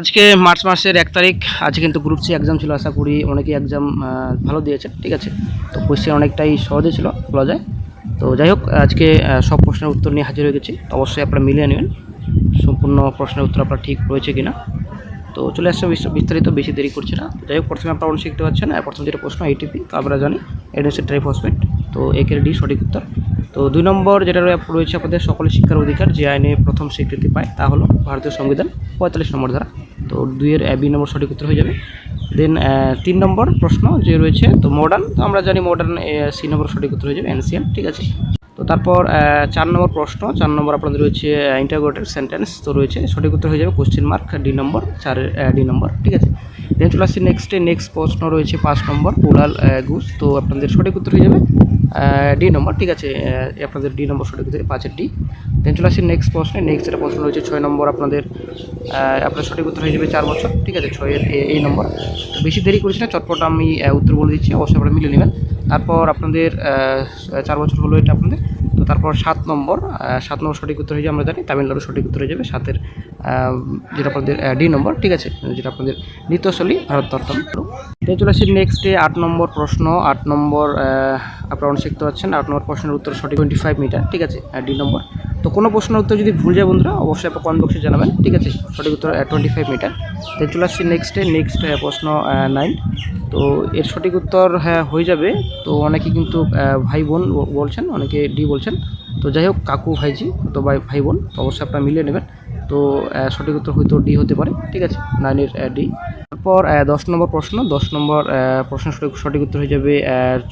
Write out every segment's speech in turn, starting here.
আজকে মার্চ মাসের 1 তারিখ। আজকে কিন্তু গ্রুপ সি এক্সাম ছিল। আশা করি অনেকেই এক্সাম ভালো দিয়েছে, ঠিক আছে। তো কোয়েশ্চেন অনেকটাই সহজে ছিল বলা যায়। তো যাই হোক, আজকে সব প্রশ্নের উত্তর নিয়ে হাজির হয়ে গেছি। তো অবশ্যই আপনারা মিলিয়ে নেবেন সম্পূর্ণ প্রশ্নের উত্তর আপনার ঠিক রয়েছে কিনা। তো চলে আসছে বিস্তারিত, বেশি দেরি করছে না। যাই হোক, প্রথমে আপনারা শিখতে পারছেন প্রথম যেটা প্রশ্ন এটিপি, তো আমরা জানি অ্যাডেনসিন ট্রাইফসফেট। তো একের ডি সঠিক উত্তর। তো 2 নম্বর যেটা রয়েছে আপনাদের সকলের শিক্ষার অধিকার, যে আইনে প্রথম স্বীকৃতি পায় তা হলো ভারতীয় সংবিধান 45 নম্বর ধারা। তো 2-এর বি নম্বর সঠিক উত্তর হয়ে যাবে। দেন 3 নম্বর প্রশ্ন যে রয়েছে, তো মডার্ন, তো আমরা জানি মডার্ন সি নম্বর সঠিক উত্তর হয়ে যাবে এনসিএন্ট, ঠিক আছে। তো তারপর 4 নম্বর প্রশ্ন, 4 নম্বর আপনাদের রয়েছে ইন্টারোগেটিভ সেন্টেন্স, তো রয়েছে সঠিক উত্তর হয়ে যাবে কোশ্চেন মার্ক ডি নম্বর, 4-এর ডি নম্বর, ঠিক আছে। দেন চলে আসছি নেক্সট প্রশ্ন রয়েছে 5 নম্বর পোলাল গুস, তো আপনাদের সঠিক উত্তর হয়ে যাবে ডি নম্বর, ঠিক আছে। আপনাদের ডি নম্বর সঠিক উত্তর 5-এর ডি। দেন চলে আসছি নেক্সট প্রশ্নে। নেক্সট যেটা প্রশ্ন রয়েছে 6 নম্বর আপনাদের আপনার সঠিক উত্তর হয়ে যাবে 4 বছর, ঠিক আছে। 6-এর এই নম্বর। তো বেশি দেরি করছি না, চটপট আমি উত্তর বলে দিচ্ছি, অবশ্যই আপনারা মিলিয়ে নেবেন। তারপর আপনাদের 4 বছর হলো এটা আপনাদের। তো তারপর 7 নম্বর সঠিক উত্তর হয়ে যাবে, আমরা জানি তামিলনাড়ু সঠিক উত্তর হয়ে যাবে 7-এর যেটা আপনাদের ডি নম্বর, ঠিক আছে, যেটা আপনাদের নৃত্যশৈলী ভারতনাট্যম। তাই চলে আসছি নেক্সটে 8 নম্বর প্রশ্ন। 8 নম্বর আপনারা অনেক শিখতে পাচ্ছেন। 8 নম্বর প্রশ্নের উত্তর সঠিক 25 মিটার, ঠিক আছে, ডি নম্বর। তো কোনো প্রশ্নের উত্তর যদি ভুল যায় বন্ধুরা, অবশ্যই আপনার কমেন্ট বক্সে জানাবেন, ঠিক আছে। সঠিক উত্তর 25 মিটার। তাই চলে আসছি নেক্সট প্রশ্ন 9। তো এর সঠিক উত্তর হয়ে যাবে। তো অনেকে কিন্তু ভাই বোন বলছেন, অনেকে ডি বলছেন। তো যাই হোক, কাকু ভাইজি তো ভাই বোন, তো অবশ্যই আপনারা মিলিয়ে নেবেন। তো সঠিক উত্তর হয়তো ডি হতে পারে, ঠিক আছে, 9-এর ডি। তারপর 10 নম্বর প্রশ্ন। 10 নম্বর প্রশ্নের সঠিক উত্তর হয়ে যাবে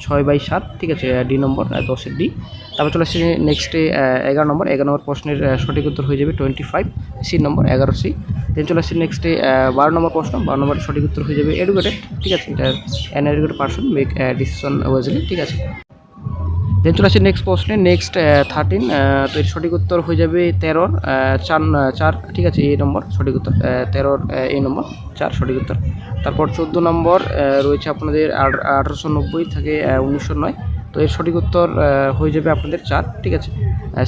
6/7, ঠিক আছে, ডি নম্বর, 10-এর ডি। তারপর চলে আসছে নেক্সটে 11 নম্বর। 11 নম্বর প্রশ্নের সঠিক উত্তর হয়ে যাবে 25, সি নম্বর, 11 সি। দেন চলে আসছে নেক্সটে 12 নম্বর প্রশ্ন। 12 নম্বর সঠিক উত্তর হয়ে যাবে এডুকেটেড, ঠিক আছে। এটা an educated person make decision wisely, ঠিক আছে। দেন চলে আসছে নেক্সট প্রশ্নে। নেক্সট 13। তো এর সঠিক উত্তর হয়ে যাবে 13-র 4, ঠিক আছে, এই নম্বর সঠিক উত্তর। 13-র এই নম্বর 4 সঠিক উত্তর। তারপর 14 নম্বর রয়েছে আপনাদের 1890 থেকে 1909। তো এর সঠিক উত্তর হয়ে যাবে আপনাদের 4, ঠিক আছে,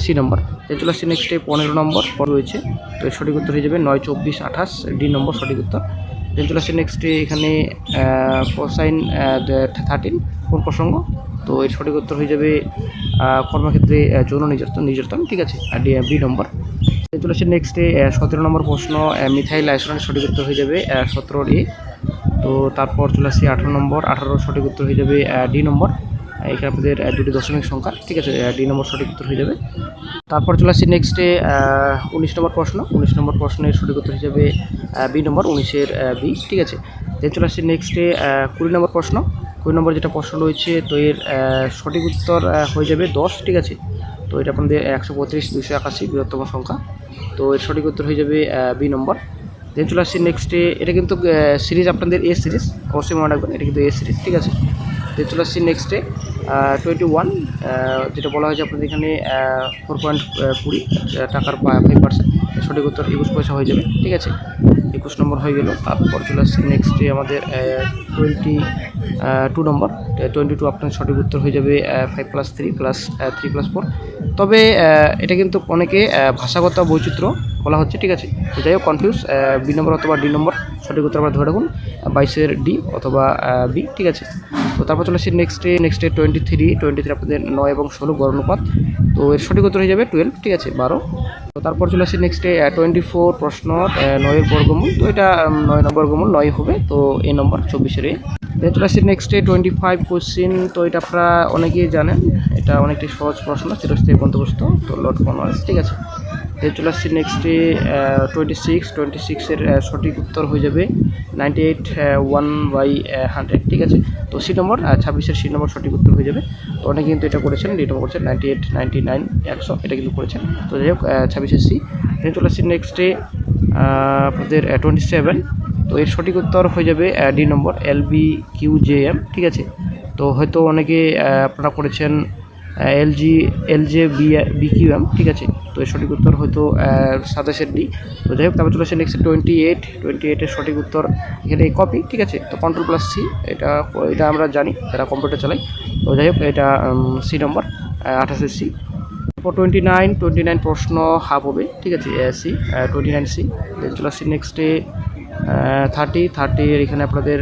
সি নম্বর। দেন চলে আসছে নেক্সটে 15 নম্বর রয়েছে। তো এর সঠিক উত্তর হয়ে যাবে 9, 24, 28, ডি নম্বর সঠিক উত্তর। দেন চলে আসছে নেক্সটে এখানে কোসাইন 13 কোন প্রসঙ্গ। তো এর সঠিক উত্তর হয়ে যাবে কর্মক্ষেত্রে যৌন নির্যাতন, ঠিক আছে, আর বি নম্বর। চলে আসছে নেক্সটে 17 নম্বর প্রশ্ন। মিথাইল আইসোলেট সঠিক উত্তর হয়ে যাবে 17-র এ। তো তারপর চলে আসছে 18 নম্বর। 18 সঠিক উত্তর হয়ে যাবে ডি নম্বর। এখানে আপনাদের 2টি দশমিক সংখ্যা, ঠিক আছে, ডি নম্বর সঠিক উত্তর হয়ে যাবে। তারপর চলে আসছি নেক্সটে 19 নম্বর প্রশ্ন। 19 নম্বর প্রশ্নের সঠিক উত্তর হয়ে যাবে বি নম্বর, 19-এর বি, ঠিক আছে। দেন চলে আসছি নেক্সটে 20 নম্বর প্রশ্ন। 20 নম্বর যেটা প্রশ্ন রয়েছে, তো এর সঠিক উত্তর হয়ে যাবে 10, ঠিক আছে। তো এটা আপনাদের 135, 281 বৃহত্তম সংখ্যা। তো এর সঠিক উত্তর হয়ে যাবে বি নম্বর। দেন চলে আসছি নেক্সটে, এটা কিন্তু সিরিজ আপনাদের এ সিরিজ, অবশ্যই মনে রাখবেন, এটা কিন্তু এ সিরিজ, ঠিক আছে। দেন চলে আসছি নেক্সটে 21, যেটা বলা হয়েছে আপনাদের এখানে 4.20 টাকার 5%। সঠিক উত্তর 21 পয়সা হয়ে যাবে, ঠিক আছে, 21 নম্বর হয়ে গেল। তারপর চলে আসছে নেক্সটে আমাদের 22 নম্বর। 22 আপনার সঠিক উত্তর হয়ে যাবে 5+3 +3+4। তবে এটা কিন্তু অনেকে ভাষাগত বৈচিত্র্য বলা হচ্ছে, ঠিক আছে। তো যাই হোক, কনফিউজ, বি নম্বর অথবা ডি নম্বর সঠিক উত্তর আমরা ধরে রাখুন 22-এর ডি অথবা বি, ঠিক আছে। তো তারপর চলে আসছি নেক্সটে 23 আপনাদের 9 এবং 16 গড় অনুপাত। তো এর সঠিক উত্তর হয়ে যাবে 12, ঠিক আছে, 12। তো তারপর চলে আসছি নেক্সটে 24 প্রশ্ন। 9-এর বর্গমূল, তো এটা 9 বর্গমূল 9 হবে, তো এই নম্বর 24-এর এ। দেন চলে আসছি নেক্সটে 25 কোশ্চিন। তো এটা আপনারা অনেকেই জানেন, এটা অনেকটাই সহজ প্রশ্ন, চিরস্থায়ী গন্তব্যস্থ, তো লর্ড কর্নওয়ালিস, ঠিক আছে। দেন চলে আসছি নেক্সটে 26-এর সঠিক উত্তর হয়ে যাবে 98, 1/100, ঠিক আছে। তো সি নম্বর 26-এর সি নম্বর সঠিক উত্তর হয়ে যাবে। তো অনেকে কিন্তু এটা করেছেন, ডি নম্বর করেছেন 98, 99, 100, এটা কিন্তু করেছেন। তো যাই হোক, 26-এর সি। দেন চলে আসছি নেক্সটে আপনাদের 27। তো এর সঠিক উত্তর হয়ে যাবে ডি নম্বর, LBQJM, ঠিক আছে। তো হয়তো অনেকে আপনারা করেছেন LJ BQM, ঠিক আছে। তো এর সঠিক উত্তর হয়তো 27-এর ডি। তো যাই হোক, তারপর চলে আসছে নেক্সট 28-এর সঠিক উত্তর এখানে কপি, ঠিক আছে। তো Ctrl+C, এটা আমরা জানি যারা কম্পিউটার চালাই। তো যাই হোক, এটা সি নম্বর, 28-এর সি। তারপর 29 প্রশ্ন হাফ হবে, ঠিক আছে, সি 29 সি। দেন চলে আসছি নেক্সটে 30 এখানে আপনাদের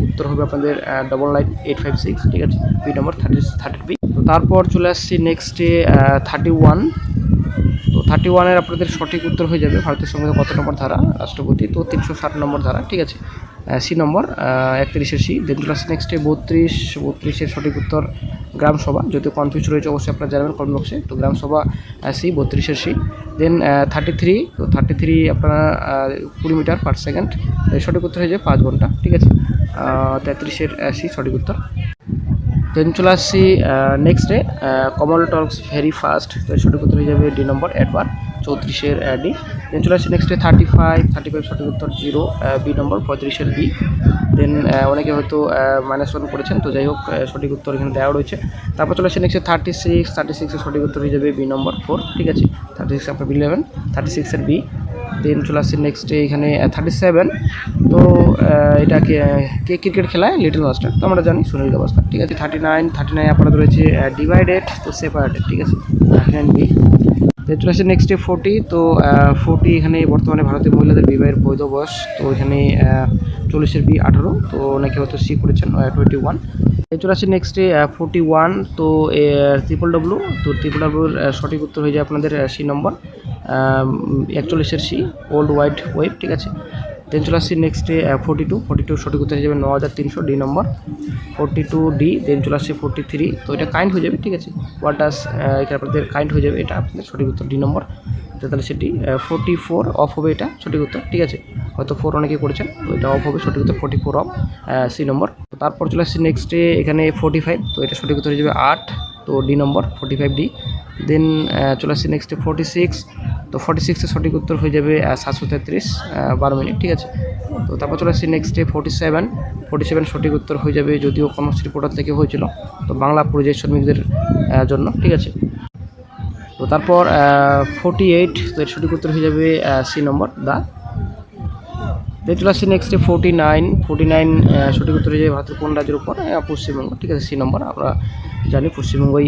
উত্তর হবে আপনাদের 99856, ঠিক আছে, বি নম্বর 30 বি। তো তারপর চলে আসছি নেক্সটে 31। তো 31-এর আপনাদের সঠিক উত্তর হয়ে যাবে ভারতীয় সংবিধান কত নম্বর ধারা, রাষ্ট্রপতি, তো 360 নম্বর ধারা, ঠিক আছে, সি নম্বর 31-এর সি। দেন চলে আসছে নেক্সটে 32-এর সঠিক উত্তর গ্রামসভা, যদিও কনফিউজ রয়েছে অবশ্যই আপনারা জানাবেন কমেন্ট বক্সে। তো গ্রামসভা সি, 32-এর সি। দেন 33, তো 33 আপনারা 20 মিটার পার সেকেন্ড, সঠিক উত্তর হয়ে যাবে 5 ঘন্টা, ঠিক আছে, 33-এর সি সঠিক উত্তর। দেন চলে আসছি নেক্সটে কমল টক্স ভেরি ফাস্ট, তো সঠিক উত্তর হয়ে যাবে ডি নম্বর অ্যাডভার, 34-এর ডি। দেন চলে আসছি নেক্সটে 35 সঠিক উত্তর 0, বি নম্বর 35-এর বি। দেন অনেকে হয়তো -1 করেছেন, তো যাই হোক সঠিক উত্তর এখানে দেওয়া রয়েছে। তারপর চলে আসছে নেক্সটে 36-এর সঠিক উত্তর হয়ে যাবে বি নম্বর 4, ঠিক আছে, 36 আপনার বি নেবেন, 36-এর বি। দেন চলে আসছে নেক্সটে এখানে 37, তো এটাকে কে ক্রিকেট খেলায় লিটল মাস্টার, তো আমরা জানি সুনীল গাভাস্কার, ঠিক আছে। 39 আপনাদের রয়েছে ডিভাইডেড তো সেপারেটেড, ঠিক আছে, 39 বি। দেন চলে আসছে নেক্সটে 40, তো 40 এখানে বর্তমানে ভারতীয় মহিলাদের বিবাহের বৈধ বয়স, তো এখানে 40-এর বি 18, তো অনেকে হয়তো সি করেছেন 21। চলে আসছে নেক্সটে 41, তো ট্রিপল ডব্লিউর সঠিক উত্তর হয়ে যায় আপনাদের সি নম্বর 41-এর সি, ওল্ড ওয়াইড ওয়েব, ঠিক আছে। দেন চলে আসছি নেক্সটে 42 সঠিক উত্তর হয়ে যাবে 9300, ডি নম্বর 42 ডি। দেন চলে আসছে 43, তো এটা কাইন্ড হয়ে যাবে, ঠিক আছে, হোয়াট ডাস, এটা আপনাদের কাইন্ড হয়ে যাবে, এটা আপনাদের সঠিক উত্তর ডি নম্বর, তাহলে সেটি 44 অফ হবে, এটা সঠিক উত্তর, ঠিক আছে, হয়তো 4 অনেকে করেছেন, তো এটা অফ হবে, সঠিক উত্তর 44 অফ, সি নম্বর। তো তারপর চলে আসছি নেক্সটে এখানে 45, তো এটা সঠিক উত্তর হয়ে যাবে 8, তো ডি নম্বর 45 ডি। দেন চলে আসছি নেক্সটে 46, তো 46-এর সঠিক উত্তর হয়ে যাবে 733, 12 মিনিট, ঠিক আছে। তো তারপর চলে আসছি নেক্সটে 47 সঠিক উত্তর হয়ে যাবে, যদিও কর্মশ্রী পোর্টাল থেকে হয়েছিল, তো বাংলা পরিযায়ী শ্রমিকদের জন্য, ঠিক আছে। তো তারপর 48, তো এর সঠিক উত্তর হয়ে যাবে সি নম্বর দা। দেন চলে আসছি নেক্সটে 49 সঠিক উত্তর হয়ে যাবে ভারতের কোন রাজ্যের উপর, পশ্চিমবঙ্গ, ঠিক আছে, সি নম্বর, আমরা জানি পশ্চিমবঙ্গই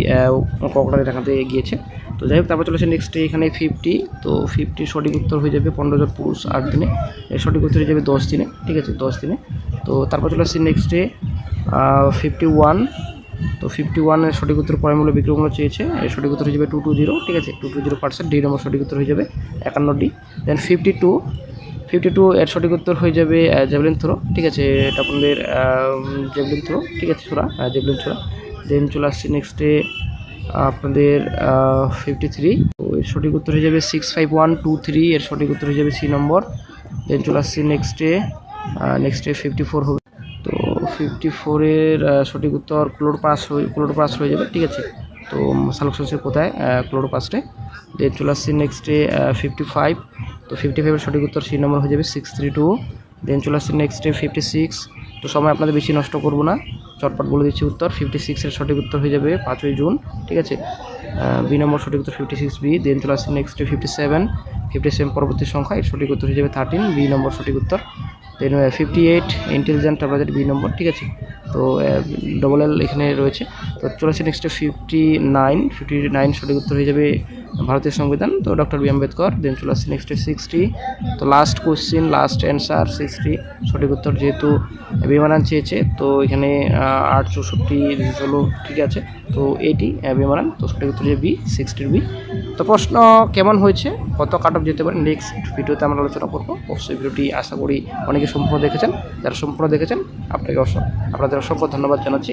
ককটারি দেখাতে গিয়েছে। তো যাই হোক তারপর চলে আসছে নেক্সটে এখানে 50, তো 50 সঠিক উত্তর হয়ে যাবে 15 জন পুরুষ 8 দিনে, এর সঠিক উত্তর হয়ে যাবে 10 দিনে, ঠিক আছে, 10 দিনে। তো তারপর চলে আসছি নেক্সটে 51, তো 51-এর সঠিক উত্তর ক্রয়মূল্য বিক্রয়মূল্য চেয়েছে, এর সঠিক উত্তর হয়ে যাবে 220, ঠিক আছে, 220%, ডি নম্বর সঠিক উত্তর হয়ে যাবে 51 ডি। দেন 52 এর সঠিক উত্তর হয়ে যাবে জ্যাভলিন থ্রো, ঠিক আছে, এটা আপনাদের জ্যাভলিন থ্রো, ঠিক আছে, জ্যাভলিন ছোড়া। দেন চলে আসছি নেক্সটে আপনাদের 53, তো এর সঠিক উত্তর হয়ে যাবে 65123, এর সঠিক উত্তর হয়ে যাবে সি নম্বর। দেন চলে আসছি নেক্সটে 54 হবে, তো 54-এর সঠিক উত্তর ক্লোরোপ্লাস হয়ে যাবে, ঠিক আছে, তো সালোকসংশ্লেষ কোথায়, ক্লোরোপ্লাস্টে। দেন চলে আসছি নেক্সটে 55, তো 55-এর সঠিক উত্তর সি নম্বর হয়ে যাবে 632। দেন চলে আসছি নেক্সটে 56, তো সময় আপনাদের বেশি নষ্ট করব না, চটপট বলে দিচ্ছি উত্তর, 56-এর সঠিক উত্তর হয়ে যাবে 5ই জুন, ঠিক আছে, বি নম্বর সঠিক উত্তর 56 বি। দেন চলে আসছি নেক্সটে 57 পরবর্তী সংখ্যা, এর সঠিক উত্তর হয়ে যাবে 13, বি নম্বর সঠিক উত্তর। দেন 58 ইন্টেলিজেন্ট আপনাদের বি নম্বর, ঠিক আছে, তো ডবল এল এখানে রয়েছে। তো চলে আসছে নেক্সটে 59 সঠিক উত্তর হয়ে যাবে ভারতের সংবিধান, তো ডক্টর বি আম্বেদকর। দেন চলে আসছে নেক্সটে 60, তো লাস্ট কোশ্চিন লাস্ট অ্যান্সার 60 সঠিক উত্তর, যেহেতু বিমানান চেয়েছে, তো এখানে 864 হলো, ঠিক আছে, তো এটি বিমানান, তো সঠিক উত্তর হচ্ছে বি 60 বি। তো প্রশ্ন কেমন হয়েছে, কত কাট অফ যেতে পারে, নেক্সট ভিডিওতে আমরা আলোচনা করবো। অবশ্যই ভিডিওটি আশা করি অনেকে সম্পূর্ণ দেখেছেন, যারা সম্পূর্ণ দেখেছেন আপনাদের অসংখ্য ধন্যবাদ জানাচ্ছি।